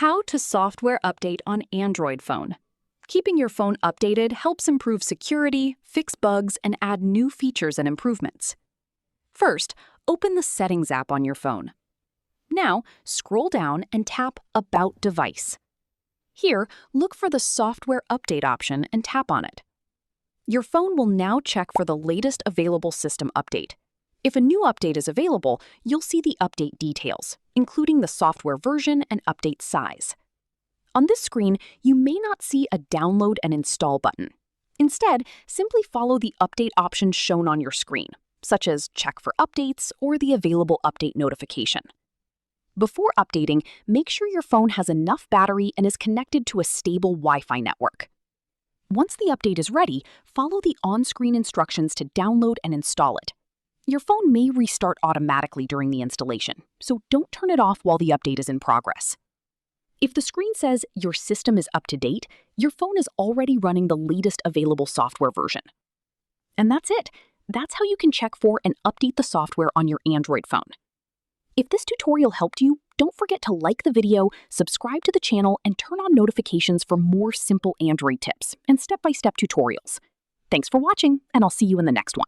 How to software update on Android phone. Keeping your phone updated helps improve security, fix bugs, and add new features and improvements. First, open the Settings app on your phone. Now, scroll down and tap About Device. Here, look for the Software Update option and tap on it. Your phone will now check for the latest available system update. If a new update is available, you'll see the update details, including the software version and update size. On this screen, you may not see a download and install button. Instead, simply follow the update options shown on your screen, such as check for updates or the available update notification. Before updating, make sure your phone has enough battery and is connected to a stable Wi-Fi network. Once the update is ready, follow the on-screen instructions to download and install it. Your phone may restart automatically during the installation, so don't turn it off while the update is in progress. If the screen says your system is up to date, your phone is already running the latest available software version. And that's it. That's how you can check for and update the software on your Android phone. If this tutorial helped you, don't forget to like the video, subscribe to the channel, and turn on notifications for more simple Android tips and step-by-step tutorials. Thanks for watching, and I'll see you in the next one.